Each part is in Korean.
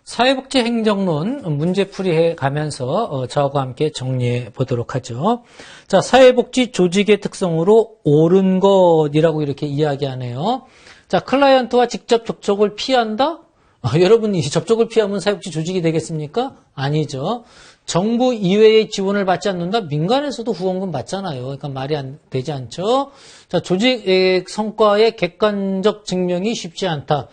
사회복지 행정론 문제풀이해 가면서 저하고 함께 정리해 보도록 하죠. 자, 사회복지 조직의 특성으로 옳은 것이라고 이렇게 이야기하네요. 자, 클라이언트와 직접 접촉을 피한다? 여러분, 이 접촉을 피하면 사회복지 조직이 되겠습니까? 아니죠. 정부 이외의 지원을 받지 않는다? 민간에서도 후원금 받잖아요. 그러니까 말이 되지 않죠. 자, 조직의 성과의 객관적 증명이 쉽지 않다.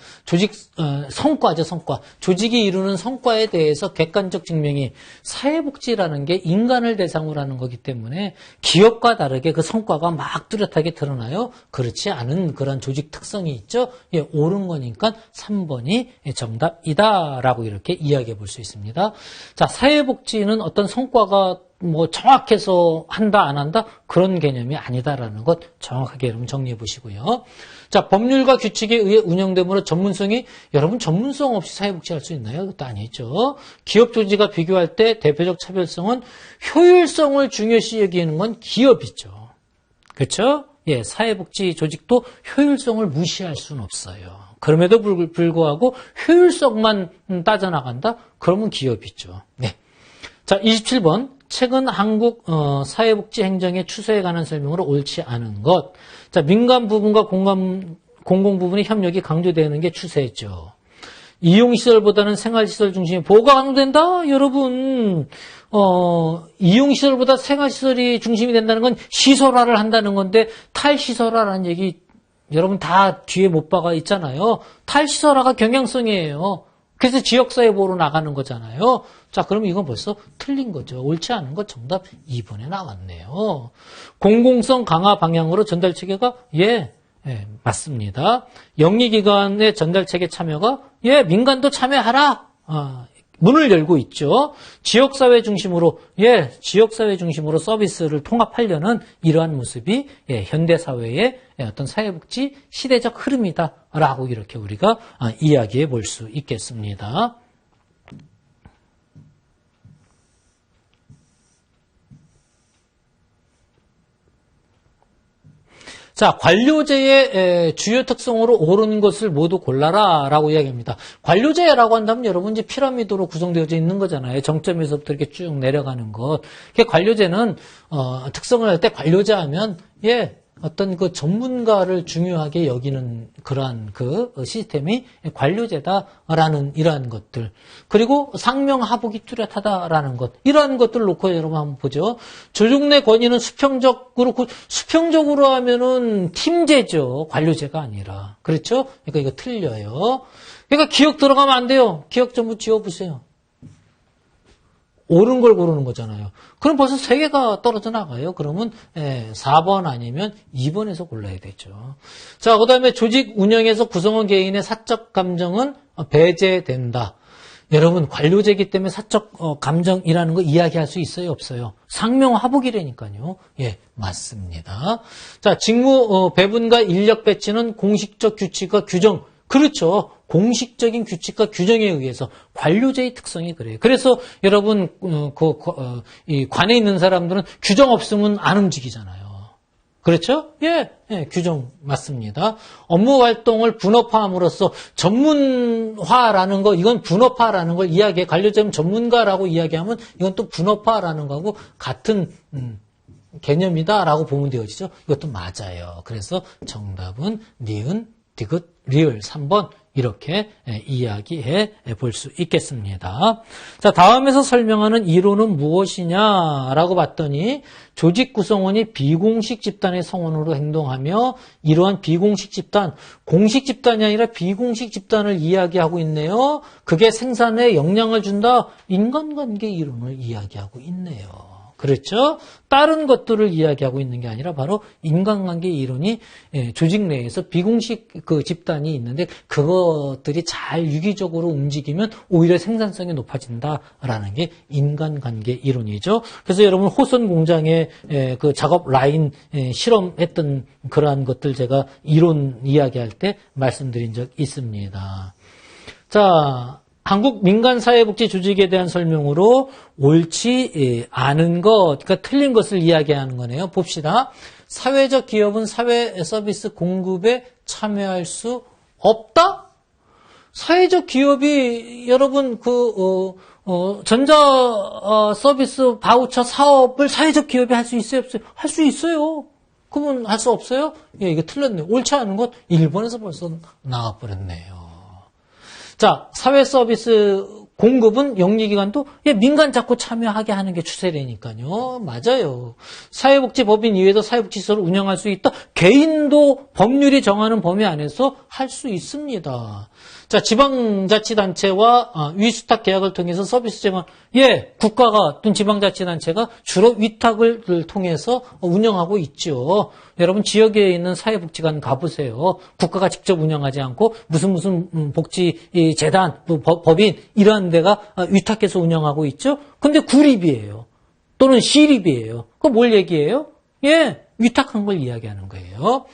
성과죠, 성과. 조직이 이루는 성과에 대해서 객관적 증명이 사회복지라는 게 인간을 대상으로 하는 거기 때문에 기업과 다르게 그 성과가 막 뚜렷하게 드러나요. 그렇지 않은 그런 조직 특성이 있죠. 예, 옳은 거니까 3번이 정답이다라고 이렇게 이야기해 볼 수 있습니다. 자, 사회복지는 어떤 성과가 정확해서 한다, 안 한다? 그런 개념이 아니다라는 것 정확하게 여러분 정리해 보시고요. 자, 법률과 규칙에 의해 운영되므로 여러분 전문성 없이 사회복지 할 수 있나요? 그것도 아니죠. 기업 조직과 비교할 때 대표적 차별성은 효율성을 중요시 여기는 건 기업이죠. 그렇죠? 예, 사회복지 조직도 효율성을 무시할 수는 없어요. 그럼에도 불구하고 효율성만 따져나간다? 그러면 기업이죠. 네. 자, 27번. 최근 한국 사회복지 행정의 추세에 관한 설명으로 옳지 않은 것. 자, 민간 부분과 공공 부분의 협력이 강조되는 게 추세죠. 이용시설보다는 생활시설 중심의 보호가 강조된다? 여러분, 이용시설보다 생활시설이 중심이 된다는 건 시설화를 한다는 건데, 탈시설화라는 얘기, 여러분 다 뒤에 못 박아 있잖아요. 탈시설화가 경향성이에요. 그래서 지역사회 보호로 나가는 거잖아요. 자, 그럼 이건 벌써 틀린 거죠. 옳지 않은 것 정답 2번에 나왔네요. 공공성 강화 방향으로 전달체계가 맞습니다. 영리기관의 전달체계 참여가 민간도 참여하라. 문을 열고 있죠. 지역사회 중심으로 서비스를 통합하려는 이러한 모습이 현대사회의 어떤 사회복지 시대적 흐름이다라고 이렇게 우리가 이야기해 볼 수 있겠습니다. 자, 관료제의 주요 특성으로 옳은 것을 모두 골라라 라고 이야기합니다. 관료제라고 한다면 여러분 이제 피라미드로 구성되어져 있는 거잖아요. 정점에서부터 이렇게 쭉 내려가는 것. 관료제는 특성을 할 때 관료제 하면 어떤 그 전문가를 중요하게 여기는 그러한 그 시스템이 관료제다라는 이러한 것들. 그리고 상명하복이 뚜렷하다라는 것. 이러한 것들을 놓고 여러분 한번 보죠. 조직 내 권위는 수평적으로 하면은 팀제죠. 관료제가 아니라. 그렇죠? 그러니까 이거 틀려요. 그러니까 기억 들어가면 안 돼요. 기억 전부 지워보세요. 옳은 걸 고르는 거잖아요. 그럼 벌써 3개가 떨어져 나가요. 그러면 4번 아니면 2번에서 골라야 되죠. 자, 그 다음에 조직 운영에서 구성원 개인의 사적 감정은 배제된다. 여러분, 관료제이기 때문에 사적 감정이라는 거 이야기할 수 있어요? 없어요? 상명하복이라니까요. 맞습니다. 자, 직무 배분과 인력 배치는 공식적 규칙과 규정. 그렇죠. 공식적인 규칙과 규정에 의해서 관료제의 특성이 그래요. 그래서 여러분 이 관에 있는 사람들은 규정 없으면 안 움직이잖아요. 그렇죠? 규정 맞습니다. 업무 활동을 분업화함으로써 전문화라는 거, 이건 분업화라는 걸 이야기해. 관료제는 전문가라고 이야기하면 이건 또 분업화라는 거하고 같은 개념이다라고 보면 되어지죠. 이것도 맞아요. 그래서 정답은 니은, 디귿, 리을 3번 이렇게 이야기해 볼 수 있겠습니다. 자, 다음에서 설명하는 이론은 무엇이냐라고 봤더니 조직 구성원이 비공식 집단의 성원으로 행동하며 이러한 비공식 집단, 공식 집단이 아니라 비공식 집단을 이야기하고 있네요. 그게 생산에 영향을 준다. 인간관계 이론을 이야기하고 있네요. 그렇죠? 다른 것들을 이야기하고 있는 게 아니라 바로 인간관계 이론이 조직 내에서 비공식 그 집단이 있는데 그것들이 잘 유기적으로 움직이면 오히려 생산성이 높아진다라는 게 인간관계 이론이죠. 그래서 여러분 호선 공장의 그 작업 라인 실험했던 그러한 것들 제가 이론 이야기할 때 말씀드린 적 있습니다. 자, 한국 민간사회복지 조직에 대한 설명으로 옳지 않은 것, 그러니까 틀린 것을 이야기하는 거네요. 봅시다. 사회적 기업은 사회 서비스 공급에 참여할 수 없다? 사회적 기업이 여러분 전자 서비스 바우처 사업을 사회적 기업이 할 수 있어요, 없어요? 할 수 있어요. 그러면 할 수 없어요? 예, 이거 틀렸네요. 옳지 않은 것 일본에서 벌써 나와버렸네요. 자, 사회 서비스 공급은 영리기관도 민간 자꾸 참여하게 하는 게 추세라니까요. 맞아요. 사회복지법인 이외에도 사회복지시설을 운영할 수 있다. 개인도 법률이 정하는 범위 안에서 할 수 있습니다. 자, 지방자치단체와 위수탁 계약을 통해서 서비스 제공, 국가가 또는 지방자치단체가 주로 위탁을 통해서 운영하고 있죠. 여러분 지역에 있는 사회복지관 가보세요. 국가가 직접 운영하지 않고 무슨 복지재단, 법인 이러한 데가 위탁해서 운영하고 있죠. 근데 구립이에요. 또는 시립이에요. 그거 뭘 얘기해요? 위탁한 걸 이야기하는 거예요.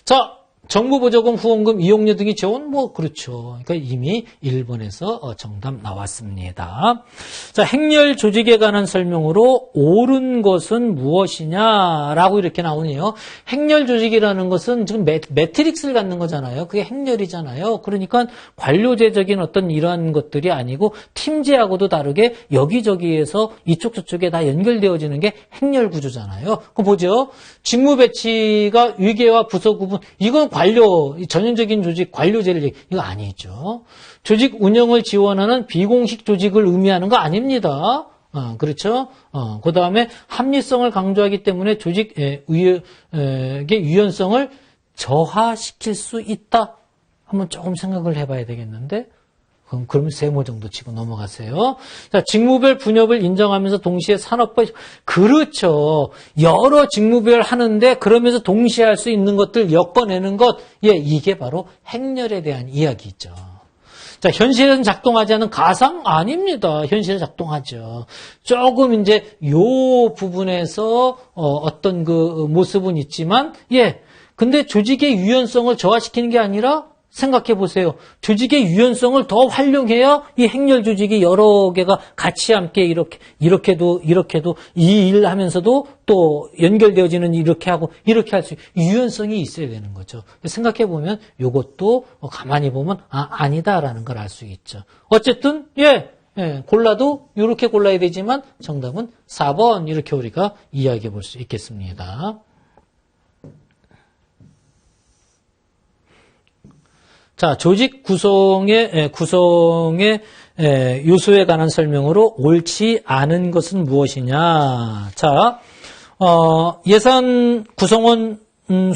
자, 정부 보조금, 후원금, 이용료 등의 지원, 그렇죠. 그러니까 이미 1번에서 정답 나왔습니다. 자, 행렬 조직에 관한 설명으로 옳은 것은 무엇이냐라고 이렇게 나오네요. 행렬 조직이라는 것은 지금 매트릭스를 갖는 거잖아요. 그게 행렬이잖아요. 그러니까 관료제적인 어떤 이러한 것들이 아니고 팀제하고도 다르게 여기저기에서 이쪽 저쪽에 다 연결되어지는 게 행렬 구조잖아요. 그럼 보죠. 직무 배치가 위계와 부서 구분, 이건 관료, 전형적인 조직, 관료제를 이거 아니죠. 조직 운영을 지원하는 비공식 조직을 의미하는 거 아닙니다. 그렇죠. 그 다음에 합리성을 강조하기 때문에 조직의 유연성을 저하시킬 수 있다. 한번 조금 생각을 해봐야 되겠는데. 그러면 세모 정도 치고 넘어가세요. 자, 직무별 분업을 인정하면서 동시에 산업화, 그렇죠. 여러 직무별 하는데 그러면서 동시에 할 수 있는 것들 엮어내는 것, 이게 바로 행렬에 대한 이야기죠. 자, 현실에는 작동하지 않은 가상? 아닙니다. 현실에 작동하죠. 조금 이제 요 부분에서 어떤 그 모습은 있지만, 근데 조직의 유연성을 저하시키는 게 아니라 생각해 보세요. 조직의 유연성을 더 활용해야 이 행렬 조직이 여러 개가 같이 함께 이렇게도 이 일 하면서도 또 연결되어지는 이렇게 하고 이렇게 할 수 유연성이 있어야 되는 거죠. 생각해 보면 이것도 가만히 보면 아니다라는 걸 알 수 있죠. 어쨌든 골라도 이렇게 골라야 되지만 정답은 4번 이렇게 우리가 이야기해 볼 수 있겠습니다. 자, 조직 구성의 요소에 관한 설명으로 옳지 않은 것은 무엇이냐. 자, 예산 구성원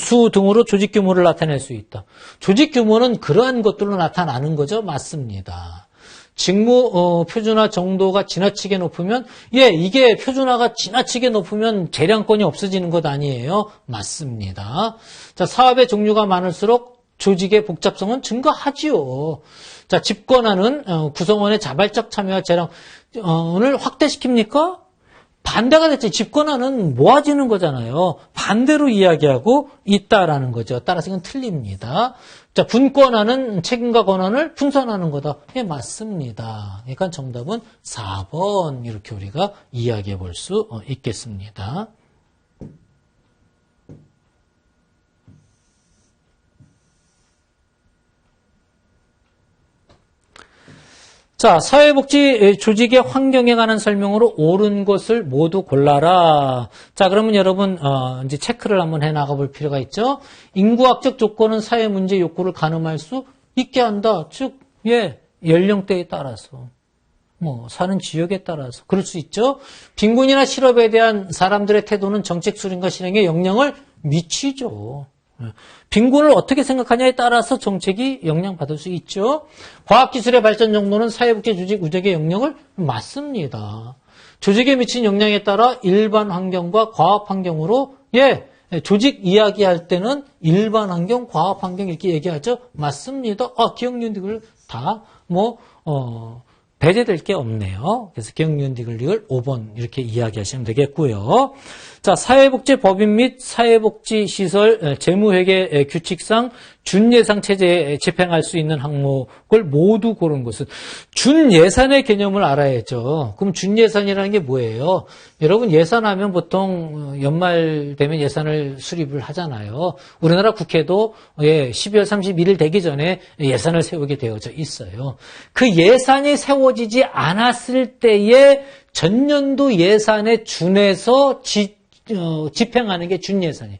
수 등으로 조직 규모를 나타낼 수 있다. 조직 규모는 그러한 것들로 나타나는 거죠. 맞습니다. 직무 표준화 정도가 지나치게 높으면 이게 표준화가 지나치게 높으면 재량권이 없어지는 것 아니에요. 맞습니다. 자, 사업의 종류가 많을수록 조직의 복잡성은 증가하지요. 자, 집권하는 구성원의 자발적 참여와 재량을 확대시킵니까? 반대가 됐죠. 집권하는 모아지는 거잖아요. 반대로 이야기하고 있다라는 거죠. 따라서 이건 틀립니다. 자, 분권하는 책임과 권한을 분산하는 거다. 맞습니다. 그러니까 정답은 4번 이렇게 우리가 이야기해 볼 수 있겠습니다. 자, 사회복지 조직의 환경에 관한 설명으로 옳은 것을 모두 골라라. 자, 그러면 여러분 이제 체크를 한번 해 나가 볼 필요가 있죠. 인구학적 조건은 사회 문제 욕구를 가늠할 수 있게 한다. 즉, 연령대에 따라서, 사는 지역에 따라서 그럴 수 있죠. 빈곤이나 실업에 대한 사람들의 태도는 정책 수립과 실행에 영향을 미치죠. 빈곤을 어떻게 생각하냐에 따라서 정책이 영향받을 수 있죠. 과학기술의 발전 정도는 사회복지 조직 운영에 영향을 맞습니다. 조직에 미친 영향에 따라 일반 환경과 과학 환경으로 조직 이야기할 때는 일반 환경, 과학 환경 이렇게 얘기하죠. 맞습니다. 기억력을 다 배제될 게 없네요. 그래서 기억니은디귿을 5번 이렇게 이야기하시면 되겠고요. 자, 사회복지법인 및 사회복지시설 재무회계 규칙상 준예산 체제에 집행할 수 있는 항목을 모두 고른 것은 준예산의 개념을 알아야죠. 그럼 준예산이라는 게 뭐예요? 여러분 예산하면 보통 연말 되면 예산을 수립을 하잖아요. 우리나라 국회도 12월 31일 되기 전에 예산을 세우게 되어져 있어요. 그 예산이 세워지지 않았을 때에 전년도 예산에 준해서 집행하는 게 준예산이에요.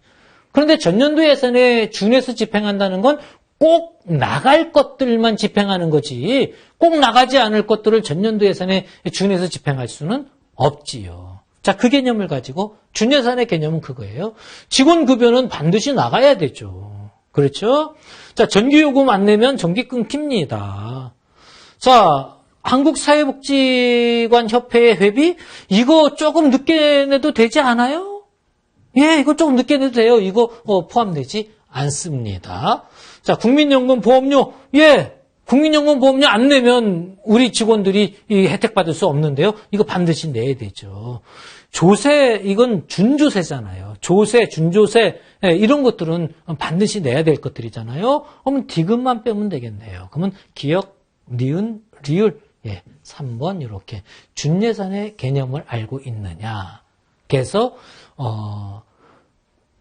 그런데 전년도 예산에 준해서 집행한다는 건 꼭 나갈 것들만 집행하는 거지 꼭 나가지 않을 것들을 전년도 예산에 준해서 집행할 수는 없지요. 자, 그 개념을 가지고 준예산의 개념은 그거예요. 직원급여는 반드시 나가야 되죠. 그렇죠? 자, 전기요금 안 내면 전기 끊깁니다. 자, 한국사회복지관협회의 회비 이거 조금 늦게 내도 되지 않아요? 예, 이거 조금 늦게 내도 돼요. 이거 포함되지 않습니다. 자, 국민연금 보험료 국민연금 보험료 안 내면 우리 직원들이 이 혜택 받을 수 없는데요. 이거 반드시 내야 되죠. 조세 이건 준조세잖아요. 조세, 준조세 이런 것들은 반드시 내야 될 것들이잖아요. 그러면 디귿만 빼면 되겠네요. 그러면 기역, 니은, 리을 3번 이렇게 준예산의 개념을 알고 있느냐. 그래서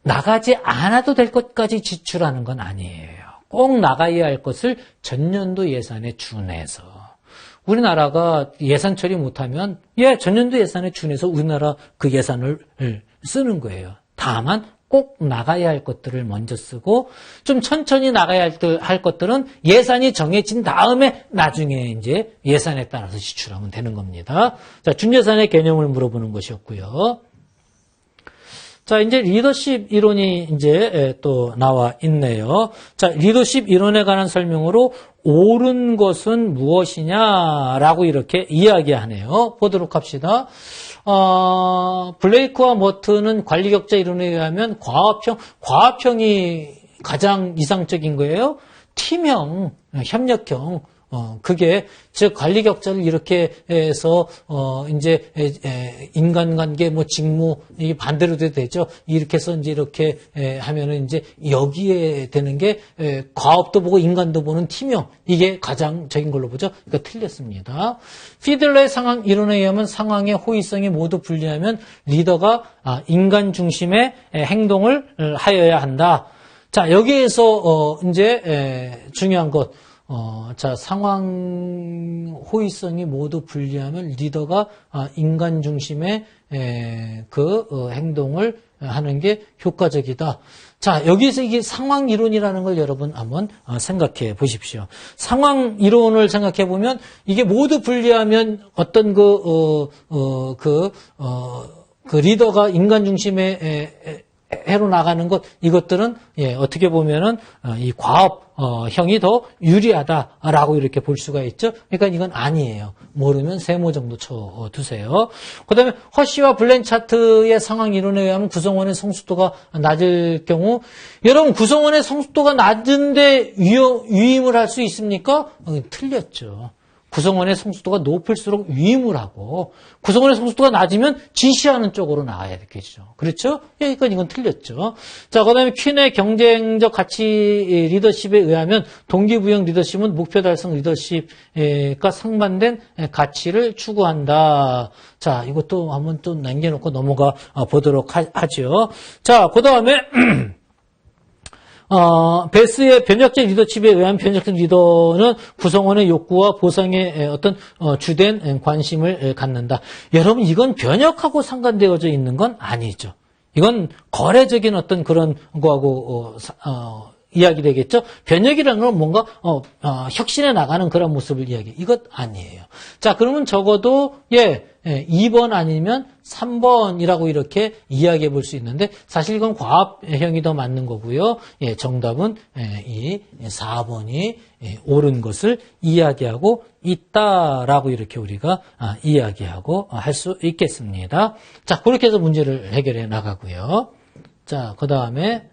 나가지 않아도 될 것까지 지출하는 건 아니에요. 꼭 나가야 할 것을 전년도 예산에 준해서. 우리나라가 예산 처리 못하면 전년도 예산에 준해서 우리나라 그 예산을 쓰는 거예요. 다만 꼭 나가야 할 것들을 먼저 쓰고 좀 천천히 나가야 할 것들은 예산이 정해진 다음에 나중에 이제 예산에 따라서 지출하면 되는 겁니다. 자, 준예산의 개념을 물어보는 것이었고요. 자, 이제 리더십 이론이 이제 또 나와 있네요. 자, 리더십 이론에 관한 설명으로 옳은 것은 무엇이냐라고 이렇게 이야기하네요. 보도록 합시다. 블레이크와 머튼은 관리격자 이론에 의하면 과합형이 가장 이상적인 거예요. 팀형, 협력형. 그게, 즉, 관리 격차를 이렇게 해서, 이제, 인간관계, 직무, 이 반대로 돼도 되죠. 이렇게 해서 이제 이렇게 하면은 이제 여기에 되는 게, 과업도 보고 인간도 보는 팀형. 이게 가장적인 걸로 보죠. 그러니까 틀렸습니다. 피들러의 상황 이론에 의하면 상황의 호의성이 모두 분리하면 리더가 인간 중심의 행동을 하여야 한다. 자, 여기에서, 이제, 중요한 것. 자, 상황 호의성이 모두 분리하면 리더가 인간 중심의 행동을 하는 게 효과적이다. 자, 여기서 이게 상황 이론이라는 걸 여러분 한번 생각해 보십시오. 상황 이론을 생각해 보면 이게 모두 분리하면 어떤 리더가 인간 중심의 해로 나가는 것, 이것들은, 어떻게 보면은, 이 과업형이 더 유리하다라고 이렇게 볼 수가 있죠. 그러니까 이건 아니에요. 모르면 세모 정도 쳐두세요. 그 다음에 허쉬와 블렌차트의 상황 이론에 의하면 구성원의 성숙도가 낮을 경우, 여러분, 구성원의 성숙도가 낮은데 위임을 할 수 있습니까? 틀렸죠. 구성원의 성숙도가 높을수록 위임을 하고 구성원의 성숙도가 낮으면 지시하는 쪽으로 나가야 되겠죠. 그렇죠? 그러니까 이건 틀렸죠. 자, 그다음에 퀸의 경쟁적 가치 리더십에 의하면 동기부여 리더십은 목표 달성 리더십과 상반된 가치를 추구한다. 자, 이것도 한번 좀 남겨놓고 넘어가 보도록 하죠. 자, 그다음에 베스의 변혁적 리더십에 의한 변혁적 리더는 구성원의 욕구와 보상에 어떤 주된 관심을 갖는다. 여러분, 이건 변혁하고 상관되어져 있는 건 아니죠. 이건 거래적인 어떤 그런 거하고 이야기 되겠죠. 변혁이라는 건 뭔가 혁신해 나가는 그런 모습을 이야기. 이것 아니에요. 자, 그러면 적어도 2번 아니면 3번이라고 이렇게 이야기해 볼 수 있는데 사실 이건 과합형이 더 맞는 거고요. 정답은 이 4번이 옳은 것을 이야기하고 있다라고 이렇게 우리가 이야기하고 할 수 있겠습니다. 자, 그렇게 해서 문제를 해결해 나가고요. 자, 그 다음에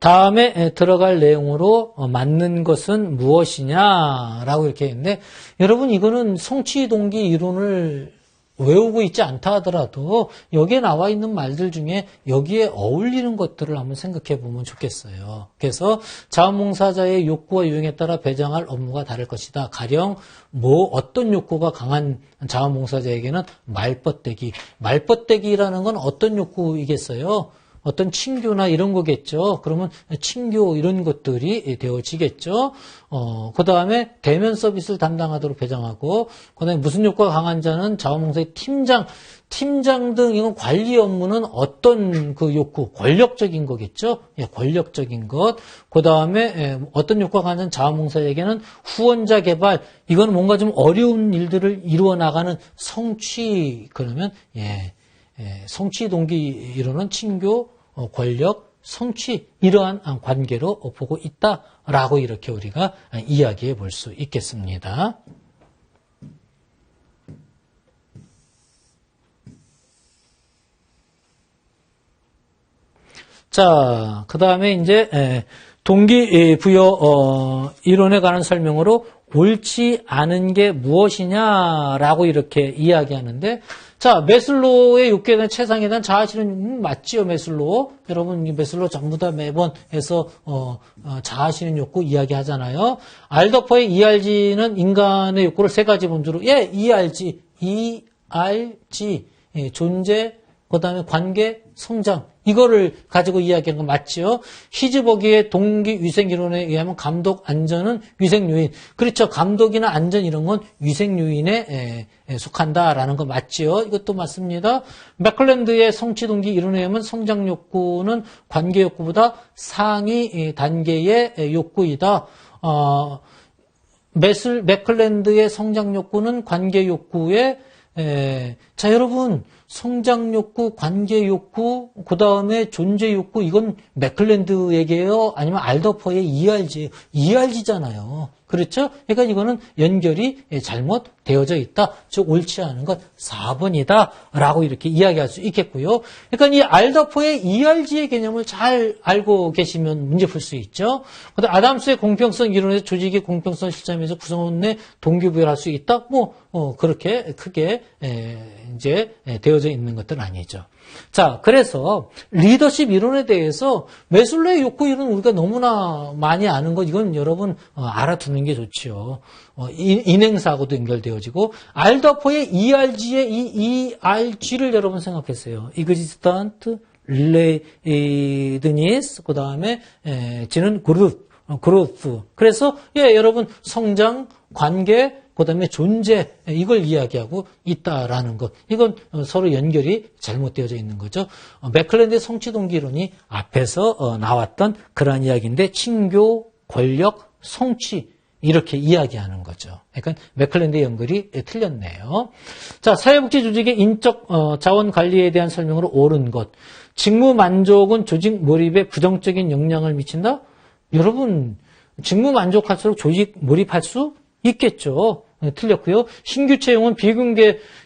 다음에 들어갈 내용으로 맞는 것은 무엇이냐라고 이렇게 했는데 여러분 이거는 성취 동기 이론을 외우고 있지 않다 하더라도 여기에 나와 있는 말들 중에 여기에 어울리는 것들을 한번 생각해 보면 좋겠어요. 그래서 자원봉사자의 욕구와 유형에 따라 배정할 업무가 다를 것이다. 가령 어떤 욕구가 강한 자원봉사자에게는 말벗대기라는 건 어떤 욕구이겠어요? 어떤 친교나 이런 거겠죠. 그러면 친교 이런 것들이 되어지겠죠. 그 다음에 대면 서비스를 담당하도록 배정하고, 그 다음에 무슨 욕구가 강한 자는 자원봉사의 팀장 등 이건 관리 업무는 어떤 그 욕구, 권력적인 거겠죠. 예, 권력적인 것. 그 다음에 어떤 욕구가 강한 자원봉사에게는 후원자 개발, 이건 뭔가 좀 어려운 일들을 이루어 나가는 성취, 그러면 성취 동기 이론은 친교, 권력, 성취 이러한 관계로 보고 있다라고 이렇게 우리가 이야기해 볼 수 있겠습니다. 자, 그 다음에 이제 동기부여 이론에 관한 설명으로 옳지 않은 게 무엇이냐라고 이렇게 이야기하는데, 자, 매슬로우의 욕구에 대한 최상에 대한 자아실현 맞지요, 매슬로우? 여러분, 이 매슬로우 전부 다 매번 해서 자아실현 욕구 이야기하잖아요. 알더퍼의 ERG는 인간의 욕구를 세 가지 범주로, ERG, 존재, 그 다음에 관계, 성장, 이거를 가지고 이야기하는 건 맞죠? 히즈버기의 동기위생이론에 의하면 감독, 안전은 위생요인. 그렇죠. 감독이나 안전 이런 건 위생요인에 속한다라는 거 맞죠? 이것도 맞습니다. 맥클랜드의 성취동기 이론에 의하면 성장욕구는 관계욕구보다 상위 단계의 욕구이다. 맥클랜드의 성장욕구는 관계욕구에 자, 여러분, 성장욕구, 관계욕구, 그 다음에 존재욕구, 이건 맥클랜드에게요? 아니면 알더퍼의 ERG잖아요. 그렇죠? 그러니까 이거는 연결이 잘못되어져 있다. 즉, 옳지 않은 것 4번이다. 라고 이렇게 이야기할 수 있겠고요. 그러니까 이 알더퍼의 ERG의 개념을 잘 알고 계시면 문제 풀 수 있죠. 그다음 아담스의 공평성 이론에서 조직의 공평성 실험에서 구성원의 동기부여를 할 수 있다. 그렇게 크게 이제 되어져 있는 것들은 아니죠. 자, 그래서 리더십 이론에 대해서 매슬로우의 욕구 이론 우리가 너무나 많이 아는 것, 이건 여러분 알아두는 게 좋지요. 인행사하고도 연결되어지고, 알더퍼의 ERG의 이 ERG를 여러분 생각했어요. Existent, Readiness, 그 다음에 G는 growth. 그래서 여러분 성장, 관계, 그 다음에 존재, 이걸 이야기하고 있다라는 것. 이건 서로 연결이 잘못되어져 있는 거죠. 맥클랜드의 성취동기론이 앞에서 나왔던 그러한 이야기인데, 친교, 권력, 성취, 이렇게 이야기하는 거죠. 그러니까 맥클랜드의 연결이 틀렸네요. 자, 사회복지 조직의 인적 자원 관리에 대한 설명으로 옳은 것. 직무 만족은 조직 몰입에 부정적인 영향을 미친다? 여러분, 직무 만족할수록 조직 몰입할 수 있겠죠. 틀렸고요. 신규 채용은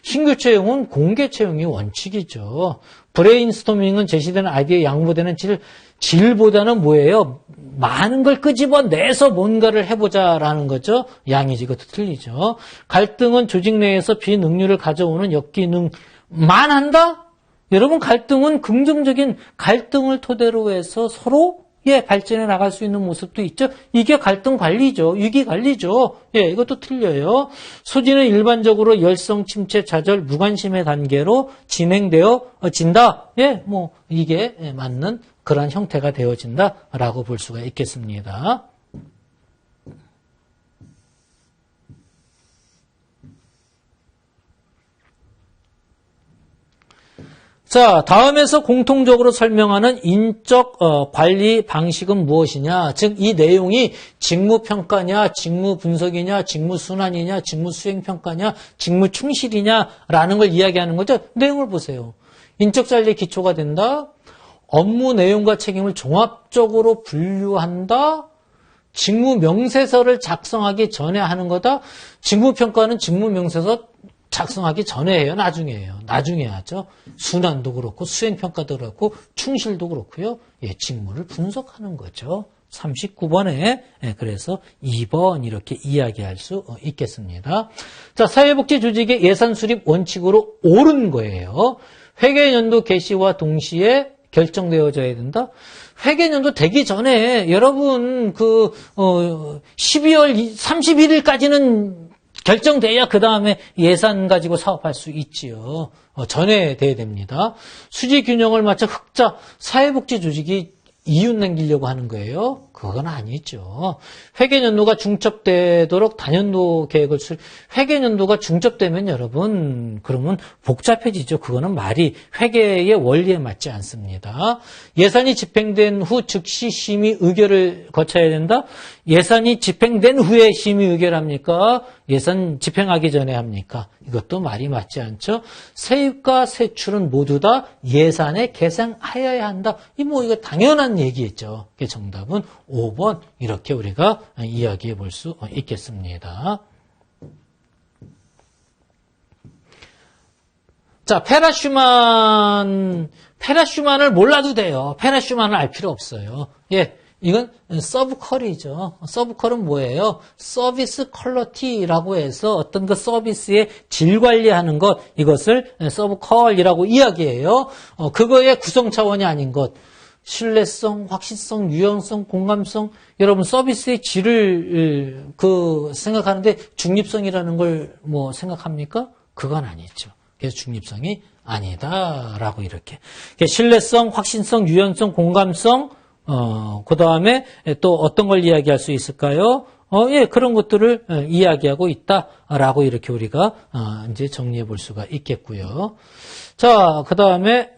신규 채용은 공개 채용이 원칙이죠. 브레인스토밍은 제시되는 아이디어에 양보되는 질보다는 뭐예요? 많은 걸 끄집어내서 뭔가를 해보자라는 거죠. 양이지. 이것도 틀리죠. 갈등은 조직 내에서 비능률을 가져오는 역기능만 한다? 여러분, 갈등은 긍정적인 갈등을 토대로 해서 서로 발전해 나갈 수 있는 모습도 있죠. 이게 갈등 관리죠. 위기 관리죠. 이것도 틀려요. 소진은 일반적으로 열성, 침체, 좌절, 무관심의 단계로 진행되어진다. 이게 맞는 그런 형태가 되어진다라고 볼 수가 있겠습니다. 자, 다음에서 공통적으로 설명하는 인적 관리 방식은 무엇이냐? 즉, 이 내용이 직무평가냐, 직무분석이냐, 직무순환이냐, 직무수행평가냐, 직무충실이냐라는 걸 이야기하는 거죠. 내용을 보세요. 인적 관리의 기초가 된다. 업무 내용과 책임을 종합적으로 분류한다. 직무 명세서를 작성하기 전에 하는 거다. 직무평가는 직무 명세서 작성하기 전에 해요? 나중에 해요? 나중에 하죠. 순환도 그렇고 수행평가도 그렇고 충실도 그렇고요. 예, 직무를 분석하는 거죠. 39번에 그래서 2번 이렇게 이야기할 수 있겠습니다. 자, 사회복지 조직의 예산 수립 원칙으로 옳은 거예요. 회계연도 개시와 동시에 결정되어져야 된다. 회계연도 되기 전에 여러분 12월 31일까지는 결정돼야 그 다음에 예산 가지고 사업할 수 있지요. 전에 돼야 됩니다. 수지 균형을 맞춰 흑자 사회복지 조직이 이윤 남기려고 하는 거예요? 그건 아니죠. 회계연도가 중첩되도록 단연도 계획을 회계연도가 중첩되면 여러분 그러면 복잡해지죠. 그거는 말이 회계의 원리에 맞지 않습니다. 예산이 집행된 후 즉시 심의 의결을 거쳐야 된다? 예산이 집행된 후에 심의 의결합니까? 예산 집행하기 전에 합니까? 이것도 말이 맞지 않죠. 세입과 세출은 모두 다 예산에 계산하여야 한다. 이거 당연한 얘기겠죠. 정답은 5번 이렇게 우리가 이야기해 볼 수 있겠습니다. 자, 페라슈만을 몰라도 돼요. 페라슈만을 알 필요 없어요. 예. 이건 서브컬이죠. 서브컬은 뭐예요? 서비스 퀄리티라고 해서 어떤 그 서비스의 질 관리하는 것, 이것을 서브컬이라고 이야기해요. 그거의 구성 차원이 아닌 것. 신뢰성, 확실성, 유연성, 공감성. 여러분 서비스의 질을 생각하는데 중립성이라는 걸 생각합니까? 그건 아니죠. 그래서 중립성이 아니다라고 이렇게. 신뢰성, 확신성, 유연성, 공감성. 그 다음에 또 어떤 걸 이야기할 수 있을까요? 예, 그런 것들을 이야기하고 있다라고 이렇게 우리가 이제 정리해 볼 수가 있겠고요. 자, 그 다음에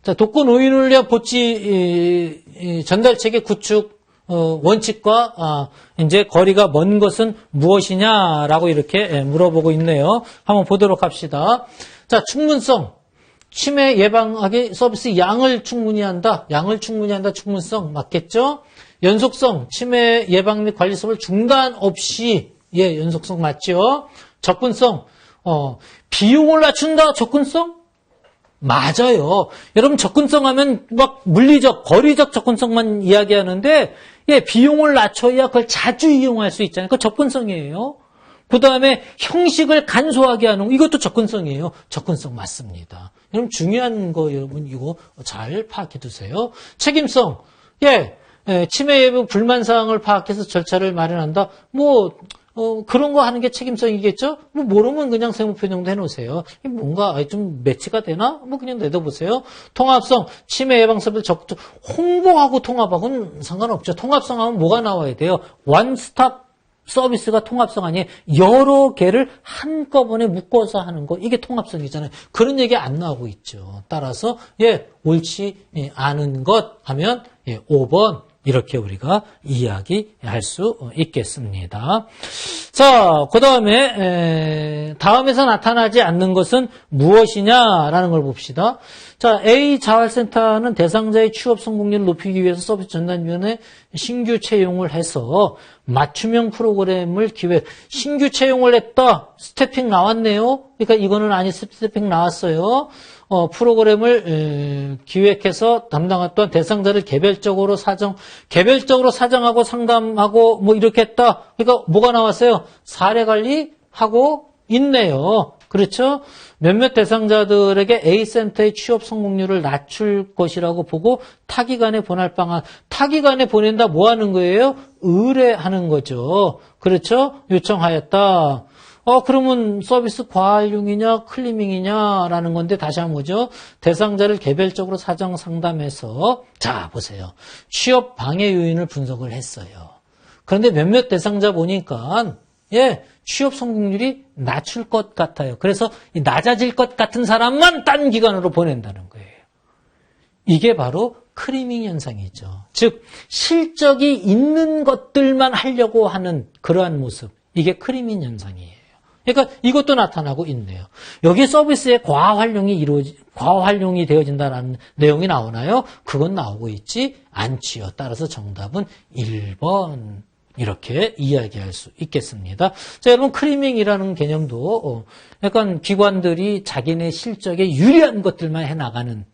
자, 독거 노인훈련 보치 전달 체계 구축 원칙과 이제 거리가 먼 것은 무엇이냐라고 이렇게 물어보고 있네요. 한번 보도록 합시다. 자, 충분성. 치매 예방하기 서비스 양을 충분히 한다. 양을 충분히 한다. 충분성 맞겠죠? 연속성. 치매 예방 및 관리 수업을 중단 없이 연속성 맞죠? 접근성. 비용을 낮춘다. 접근성? 맞아요. 여러분 접근성 하면 막 물리적, 거리적 접근성만 이야기하는데 비용을 낮춰야 그걸 자주 이용할 수 있잖아요. 그거 접근성이에요. 그 다음에 형식을 간소하게 하는 거, 이것도 접근성이에요. 접근성 맞습니다. 여러분 중요한 거 여러분 이거 잘 파악해 두세요. 책임성. 치매 예방 불만사항을 파악해서 절차를 마련한다. 그런 거 하는 게 책임성이겠죠? 모르면 그냥 세무표 정도 해놓으세요. 뭔가 좀 매치가 되나? 그냥 내둬보세요. 통합성, 치매 예방 서비스 적극 홍보하고 통합하고는 상관없죠. 통합성 하면 뭐가 나와야 돼요? 원스톱 서비스가 통합성 아니에요. 여러 개를 한꺼번에 묶어서 하는 거. 이게 통합성이잖아요. 그런 얘기 안 나오고 있죠. 따라서 옳지 않은 것 하면 5번 이렇게 우리가 이야기할 수 있겠습니다. 자, 그 다음에 다음에서 나타나지 않는 것은 무엇이냐라는 걸 봅시다. 자, A 자활센터는 대상자의 취업 성공률을 높이기 위해서 서비스 전담위원회 신규 채용을 해서 맞춤형 프로그램을 신규 채용을 했다. 스태핑 나왔네요. 그러니까 이거는 아니 스태핑 나왔어요. 프로그램을 기획해서 담당했던 대상자를 개별적으로 사정하고 상담하고 이렇게 했다. 그러니까 뭐가 나왔어요? 사례 관리하고 있네요. 그렇죠? 몇몇 대상자들에게 A센터의 취업 성공률을 낮출 것이라고 보고 타기관에 보낼 방안. 타기관에 보낸다 뭐 하는 거예요? 의뢰하는 거죠. 그렇죠? 요청하였다. 그러면 서비스 과활용이냐 클리밍이냐라는 건데 다시 한번 보죠. 대상자를 개별적으로 사정 상담해서 자 보세요. 취업 방해 요인을 분석을 했어요. 그런데 몇몇 대상자 보니까 취업 성공률이 낮출 것 같아요. 그래서 이 낮아질 것 같은 사람만 딴 기관으로 보낸다는 거예요. 이게 바로 크리밍 현상이죠. 즉 실적이 있는 것들만 하려고 하는 그러한 모습. 이게 크리밍 현상이에요. 그러니까 이것도 나타나고 있네요. 여기 서비스의 과활용이 되어진다는 내용이 나오나요? 그건 나오고 있지 않지요. 따라서 정답은 1번 이렇게 이야기할 수 있겠습니다. 자, 여러분 크리밍이라는 개념도 약간 기관들이 자기네 실적에 유리한 것들만 해나가는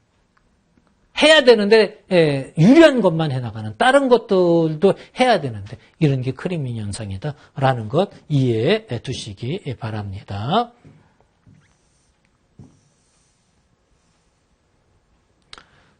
해야 되는데 유리한 것만 해나가는 다른 것들도 해야 되는데 이런 게 크리밍 현상이다라는 것 이해해 두시기 바랍니다.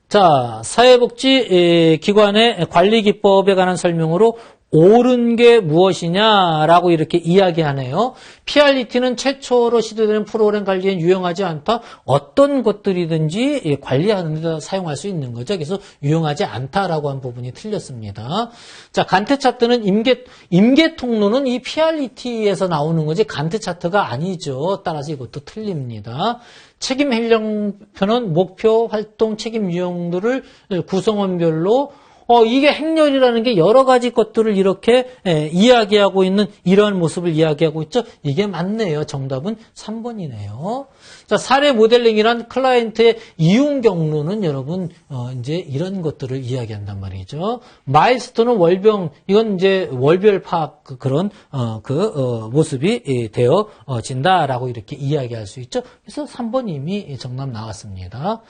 자, 사회복지기관의 관리기법에 관한 설명으로 옳은 게 무엇이냐라고 이렇게 이야기하네요. PRET는 최초로 시도되는 프로그램 관리에 유용하지 않다. 어떤 것들이든지 관리하는 데 사용할 수 있는 거죠. 그래서 유용하지 않다라고 한 부분이 틀렸습니다. 자, 간트 차트는 임계 통로는 이 PRET에서 나오는 거지 간트 차트가 아니죠. 따라서 이것도 틀립니다. 책임 행정표는 목표, 활동, 책임 유형들을 구성원별로 이게 행렬이라는 게 여러 가지 것들을 이렇게 이야기하고 있는 이러한 모습을 이야기하고 있죠. 이게 맞네요. 정답은 3번이네요. 자, 사례 모델링이란 클라이언트의 이용 경로는 여러분 이제 이런 것들을 이야기한단 말이죠. 마일스톤은 월병 이건 이제 월별 파악 그런 모습이 되어진다라고 이렇게 이야기할 수 있죠. 그래서 3번 이미 정답 나왔습니다.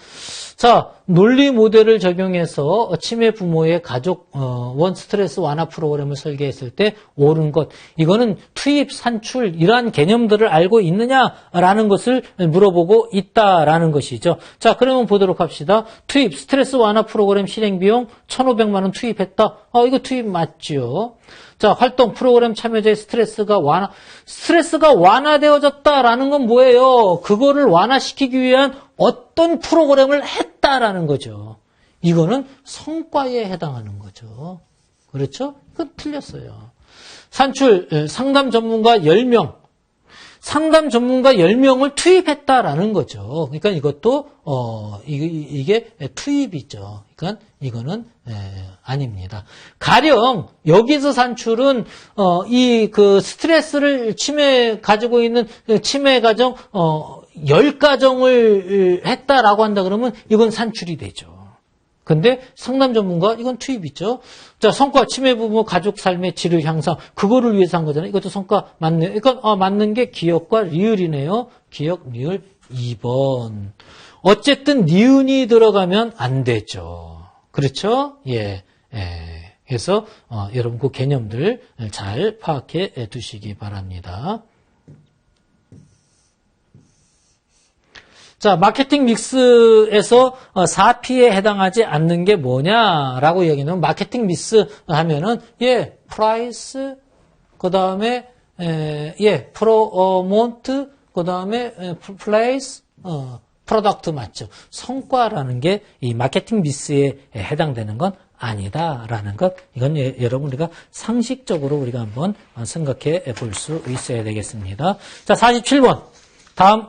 자, 논리 모델을 적용해서 치매 부모의 가족 원 스트레스 완화 프로그램을 설계했을 때 옳은 것 이거는 투입, 산출 이러한 개념들을 알고 있느냐라는 것을 물어보고 있다라는 것이죠. 자, 그러면 보도록 합시다. 투입, 스트레스 완화 프로그램 실행 비용 1,500만 원 투입했다. 이거 투입 맞죠? 자, 활동 프로그램 참여자의 스트레스가 완화되어졌다라는 건 뭐예요? 그거를 완화시키기 위한 어떤 프로그램을 했다라는 거죠. 이거는 성과에 해당하는 거죠. 그렇죠? 그건 틀렸어요. 산출, 상담 전문가 10명. 상담 전문가 10명을 투입했다라는 거죠. 그러니까 이것도, 이게 투입이죠. 그러니까 이거는, 아닙니다. 가령, 여기서 산출은, 스트레스를 가지고 있는 치매 가정, 10가정을 했다라고 한다 그러면 이건 산출이 되죠. 근데 상담 전문가 이건 투입이죠. 자, 성과 치매 부모 가족 삶의 질을 향상 그거를 위해서 한 거잖아요. 이것도 성과 맞네요. 그러니까 맞는 게 기억과 리을이네요. 기억, 리을 2번. 어쨌든 니은이 들어가면 안 되죠. 그렇죠? 예. 그래서 여러분 그 개념들 잘 파악해 두시기 바랍니다. 자, 마케팅 믹스에서 4P에 해당하지 않는 게 뭐냐라고 얘기하면 마케팅 믹스 하면은 프라이스 그다음에 프로모트 그다음에 플레이스 프로덕트 맞죠? 성과라는 게 이 마케팅 믹스에 해당되는 건 아니다라는 것. 이건 여러분 우리가 상식적으로 우리가 한번 생각해 볼 수 있어야 되겠습니다. 자, 47번. 다음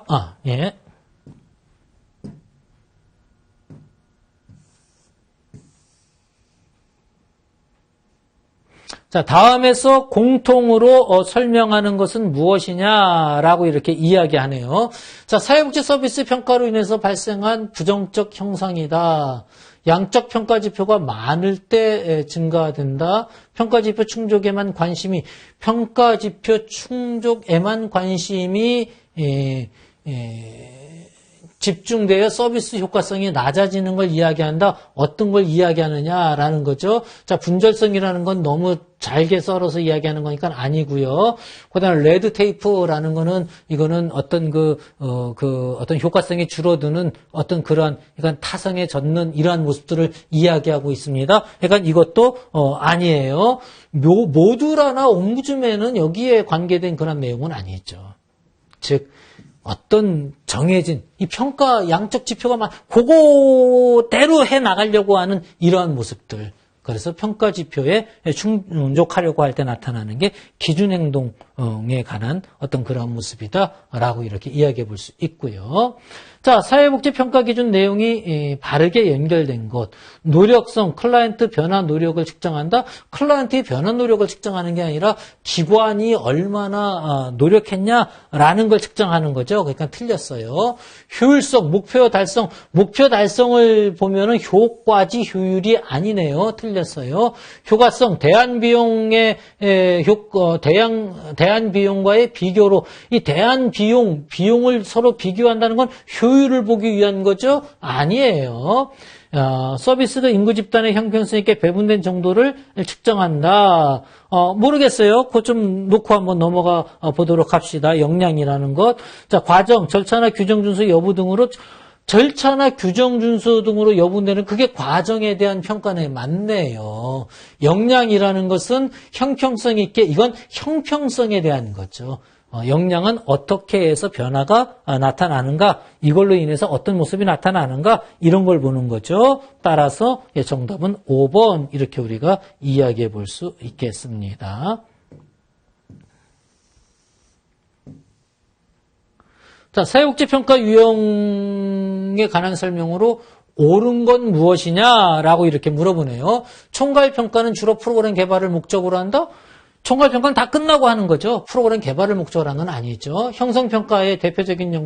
자, 다음에서 공통으로 설명하는 것은 무엇이냐라고 이렇게 이야기하네요. 자, 사회복지 서비스 평가로 인해서 발생한 부정적 현상이다. 양적 평가지표가 많을 때 증가된다. 평가지표 충족에만 관심이 집중되어 서비스 효과성이 낮아지는 걸 이야기한다. 어떤 걸 이야기하느냐라는 거죠. 자, 분절성이라는 건 너무 잘게 썰어서 이야기하는 거니까 아니고요. 그다음에 레드 테이프라는 거는 이거는 어떤 어떤 효과성이 줄어드는 어떤 그러한 그러니까 타성에 젖는 이러한 모습들을 이야기하고 있습니다. 그러니까 이것도 아니에요. 모두라나 옴부즈맨은 여기에 관계된 그런 내용은 아니죠. 즉 어떤 정해진 이 평가 양적 지표가 그거대로 해 나가려고 하는 이러한 모습들. 그래서 평가 지표에 충족하려고 할 때 나타나는 게 기준 행동에 관한 어떤 그런 모습이다라고 이렇게 이야기해 볼 수 있고요. 자, 사회복지평가 기준 내용이 바르게 연결된 것. 노력성, 클라이언트 변화 노력을 측정한다. 클라이언트의 변화 노력을 측정하는 게 아니라 기관이 얼마나 노력했냐라는 걸 측정하는 거죠. 그러니까 틀렸어요. 효율성, 목표 달성. 목표 달성을 보면은 효과지 효율이 아니네요. 틀렸어요. 효과성, 대안비용의 대안비용과의 비교로 이 비용을 서로 비교한다는 건 효율을 보기 위한 거죠? 아니에요. 서비스도 인구 집단의 형평성 있게 배분된 정도를 측정한다. 모르겠어요. 그거 좀 놓고 한번 넘어가 보도록 합시다. 역량이라는 것. 자, 과정, 절차나 규정 준수 여부 등으로 절차나 규정 준수 등으로 여부되는 그게 과정에 대한 평가네. 맞네요. 역량이라는 것은 형평성 있게 이건 형평성에 대한 거죠. 역량은 어떻게 해서 변화가 나타나는가, 이걸로 인해서 어떤 모습이 나타나는가, 이런 걸 보는 거죠. 따라서 정답은 5번 이렇게 우리가 이야기해 볼 수 있겠습니다. 자, 사회복지평가 유형에 관한 설명으로 옳은 건 무엇이냐라고 이렇게 물어보네요. 총괄평가는 주로 프로그램 개발을 목적으로 한다? 총괄평가는 다 끝나고 하는 거죠. 프로그램 개발을 목적으로 하는 건 아니죠. 형성평가의 대표적인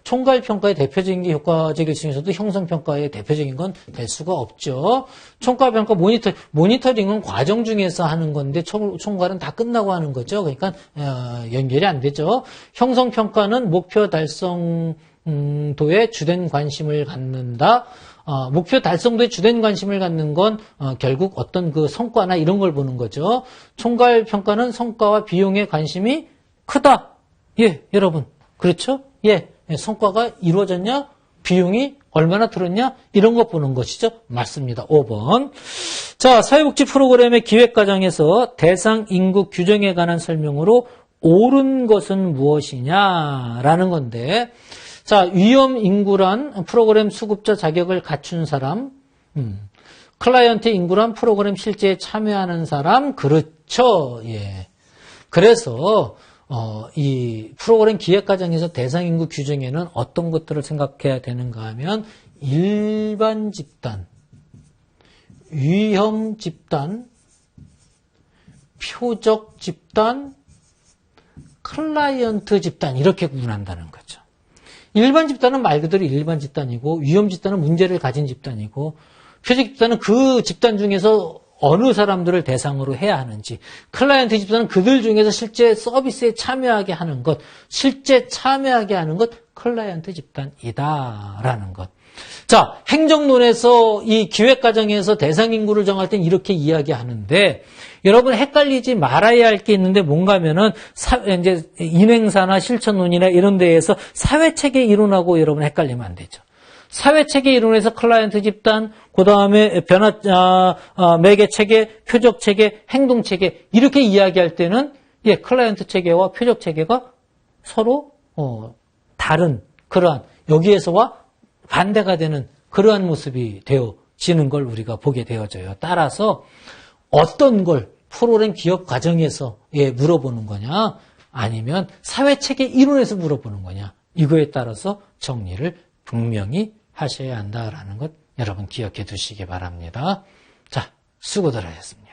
총괄평가의 대표적인 게 효과적일 중에서도 형성평가의 대표적인 건 될 수가 없죠. 총괄평가 모니터링은 과정 중에서 하는 건데 총괄은 다 끝나고 하는 거죠. 그러니까 연결이 안 되죠. 형성평가는 목표 달성도에 주된 관심을 갖는다. 목표 달성도에 주된 관심을 갖는 건 결국 어떤 그 성과나 이런 걸 보는 거죠. 총괄평가는 성과와 비용에 관심이 크다. 예, 여러분. 그렇죠? 예, 성과가 이루어졌냐? 비용이 얼마나 들었냐? 이런 거 보는 것이죠. 맞습니다. 5번. 자, 사회복지 프로그램의 기획 과정에서 대상 인구 규정에 관한 설명으로 옳은 것은 무엇이냐라는 건데, 자, 위험 인구란 프로그램 수급자 자격을 갖춘 사람, 클라이언트 인구란 프로그램 실제에 참여하는 사람, 그렇죠. 예. 그래서 이 프로그램 기획 과정에서 대상 인구 규정에는 어떤 것들을 생각해야 되는가 하면 일반 집단, 위험 집단, 표적 집단, 클라이언트 집단 이렇게 구분한다는 거죠. 일반 집단은 말 그대로 일반 집단이고 위험 집단은 문제를 가진 집단이고 표적 집단은 그 집단 중에서 어느 사람들을 대상으로 해야 하는지, 클라이언트 집단은 그들 중에서 실제 서비스에 참여하게 하는 것, 클라이언트 집단이다라는 것. 자, 행정론에서 이 기획 과정에서 대상 인구를 정할 땐 이렇게 이야기하는데, 여러분 헷갈리지 말아야 할 게 있는데 뭔가 하면은 이제 인행사나 실천론이나 이런 데에서 사회체계 이론하고 여러분 헷갈리면 안 되죠. 사회체계 이론에서 클라이언트 집단, 그 다음에 매개체계, 표적체계, 행동체계 이렇게 이야기할 때는 클라이언트 체계와 표적체계가 서로 다른 그러한 여기에서와 반대가 되는 그러한 모습이 되어지는 걸 우리가 보게 되어져요. 따라서 어떤 걸 프로그램 기업 과정에서 물어보는 거냐, 아니면 사회체계 이론에서 물어보는 거냐, 이거에 따라서 정리를 분명히 하셔야 한다라는 것 여러분 기억해 두시기 바랍니다. 자, 수고들 하셨습니다.